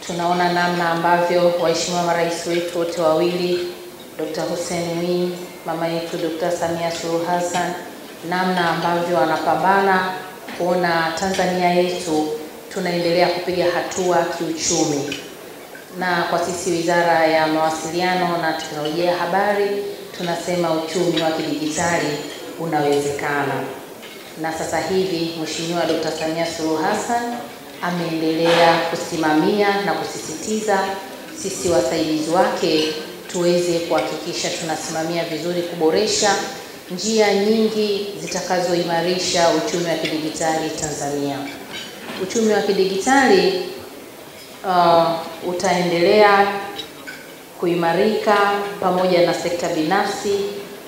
tunaona namna ambavyo waheshimiwa marais wetu wote wawili, Dr. Hussein Mwinyi, mama yetu Dr. Samia Suluhu Hassan, namna ambavyo wanapambana kuona Tanzania yetu tunaendelea kupiga hatua kiuchumi. Na kwa sisi Wizara ya Mawasiliano na Teknolojia ya Habari tunasema uchumi wa kidijitali unawezekana. Na sasa hivi Mheshimiwa Dr. Samia Suluhu Hassan ameendelea kusimamia na kusisitiza sisi wasaidizi wake tuweze kuhakikisha tunasimamia vizuri kuboresha njia nyingi zitakazoimarisha uchumi wa kidijitali Tanzania. Uchumi wa kidijitali utaendelea kuimarika pamoja na sekta binafsi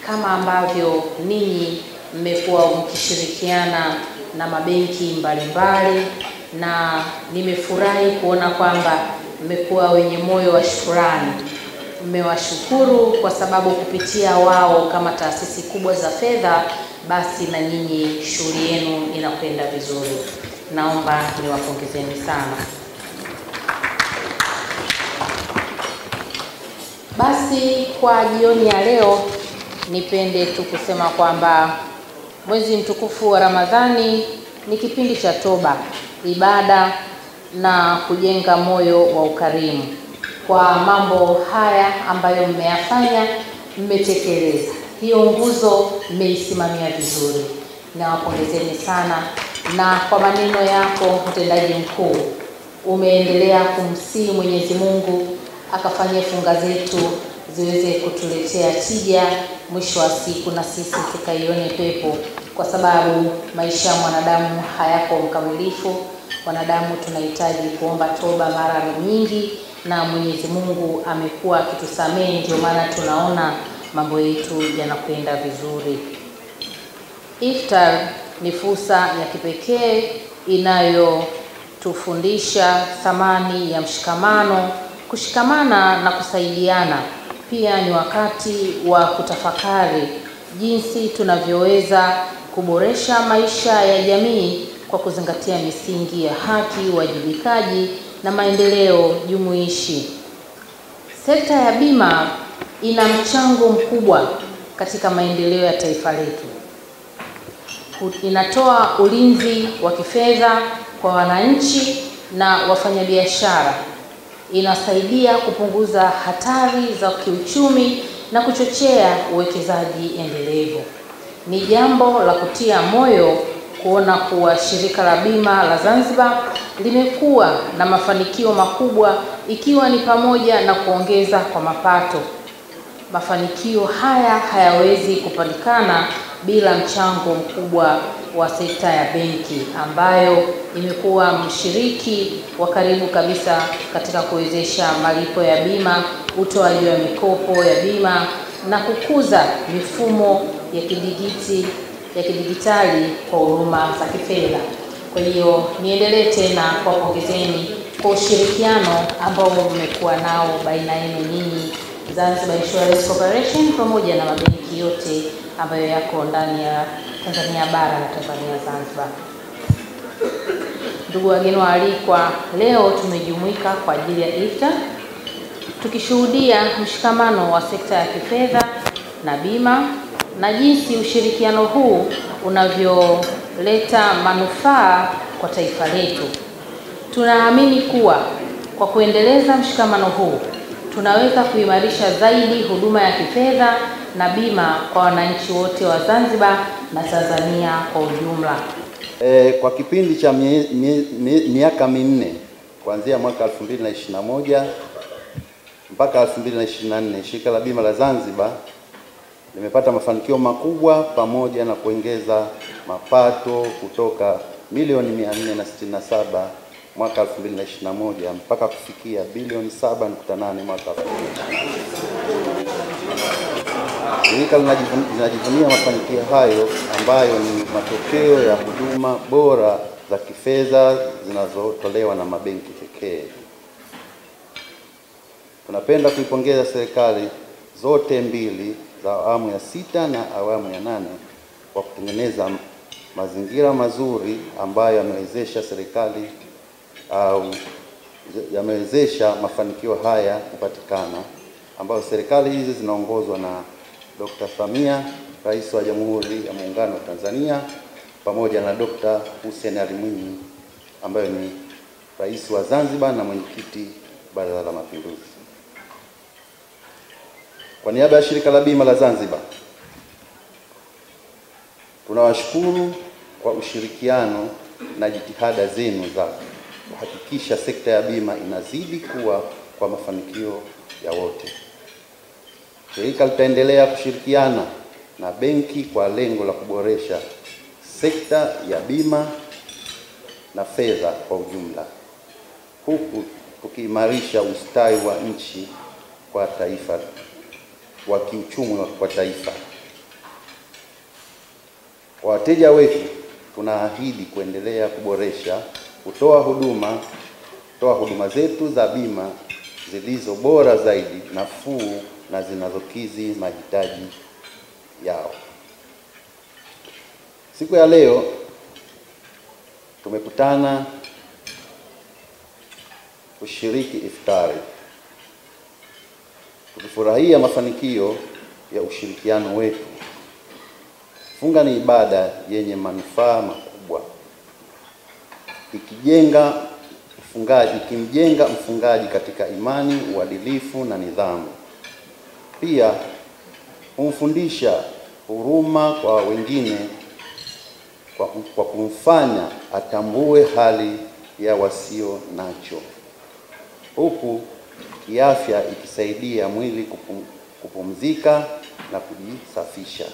kama ambavyo ninyi mmekuwa mkishirikiana na mabenki mbalimbali, na nimefurahi kuona kwamba mmekuwa wenye moyo wa shukrani. Mmewashukuru kwa sababu kupitia wao kama taasisi kubwa za fedha, basi na nyinyi shughuli yenu inakwenda vizuri. Naomba niwapongezeni sana. Basi kwa jioni ya leo nipende tu kusema kwamba mwezi mtukufu wa Ramadhani ni kipindi cha toba, ibada na kujenga moyo wa ukarimu. Kwa mambo haya ambayo mmeyafanya, mmetekeleza hiyo nguzo, mmeisimamia vizuri. Nawapongezeni sana, na kwa maneno yako mtendaji mkuu umeendelea kumsihi Mwenyezi Mungu akafanye funga zetu ziweze kutuletea tija mwisho wa siku, na sisi tukaione pepo, kwa sababu maisha ya mwanadamu hayako mkamilifu. Wanadamu tunahitaji kuomba toba mara nyingi, na Mwenyezi Mungu amekuwa akitusamehe, ndio maana tunaona mambo yetu yanakwenda vizuri. Iftar ni fursa ya kipekee inayotufundisha thamani ya mshikamano, kushikamana na kusaidiana. Pia ni wakati wa kutafakari jinsi tunavyoweza kuboresha maisha ya jamii kwa kuzingatia misingi ya haki, uwajibikaji na maendeleo jumuishi. Sekta ya bima ina mchango mkubwa katika maendeleo ya taifa letu. Inatoa ulinzi wa kifedha kwa wananchi na wafanyabiashara. Inasaidia kupunguza hatari za kiuchumi na kuchochea uwekezaji endelevu. Ni jambo la kutia moyo kuona kuwa shirika la bima la Zanzibar limekuwa na mafanikio makubwa, ikiwa ni pamoja na kuongeza kwa mapato. Mafanikio haya hayawezi kupatikana bila mchango mkubwa wa sekta ya benki, ambayo imekuwa mshiriki wa karibu kabisa katika kuwezesha malipo ya bima, utoaji wa mikopo ya bima na kukuza mifumo ya kidijitali kwa huduma za kifedha. Kwa hiyo niendelee tena kuwapongezeni kwa ushirikiano ambao mmekuwa nao baina yenu nyinyi Zanzibar Insurance Corporation pamoja na mabenki yote ambayo yako ndani ya Tanzania bara na Tanzania Zanzibar. Ndugu wageni waalikwa, leo tumejumuika kwa ajili ya iftar tukishuhudia mshikamano wa sekta ya kifedha na bima na jinsi ushirikiano huu unavyoleta manufaa kwa taifa letu. Tunaamini kuwa kwa kuendeleza mshikamano huu tunaweza kuimarisha zaidi huduma ya kifedha na bima kwa wananchi wote wa Zanzibar na Tanzania kwa ujumla. Kwa kipindi cha miaka minne kuanzia mwaka 2021 mpaka 2024, shirika la bima la Zanzibar limepata mafanikio makubwa pamoja na kuongeza mapato kutoka milioni 467 mwaka 2021 mpaka kufikia bilioni 7.8 mwaka 2024. Shirika linajivunia mafanikio hayo ambayo ni matokeo ya huduma bora za kifedha zinazotolewa na mabenki pekee. Tunapenda kuipongeza serikali zote mbili za awamu ya 6 na awamu ya 8 kwa kutengeneza mazingira mazuri ambayo yamewezesha serikali au yamewezesha mafanikio haya kupatikana, ambayo serikali hizi zinaongozwa na Dr. Samia, Rais wa Jamhuri ya Muungano wa Tanzania, pamoja na Dr. Hussein Ali Mwinyi ambaye ni Rais wa Zanzibar na mwenyekiti Baraza la Mapinduzi. Kwa niaba ya Shirika la Bima la Zanzibar, tunawashukuru kwa ushirikiano na jitihada zenu za kuhakikisha sekta ya bima inazidi kuwa kwa mafanikio ya wote. Shirika litaendelea kushirikiana na benki kwa lengo la kuboresha sekta ya bima na fedha kwa ujumla, huku tukiimarisha ustawi wa nchi kwa taifa, wa kiuchumi kwa taifa. Kwa wateja wetu, tunaahidi kuendelea kuboresha kutoa huduma zetu za bima zilizo bora zaidi, nafuu na zinazokidhi mahitaji yao. Siku ya leo tumekutana kushiriki iftari, tukifurahia mafanikio ya ushirikiano wetu. Funga ni ibada yenye manufaa makubwa, ikimjenga mfungaji katika imani, uadilifu na nidhamu. Pia humfundisha huruma kwa wengine kwa kumfanya atambue hali ya wasio nacho, huku kiafya ikisaidia mwili kupumzika na kujisafisha.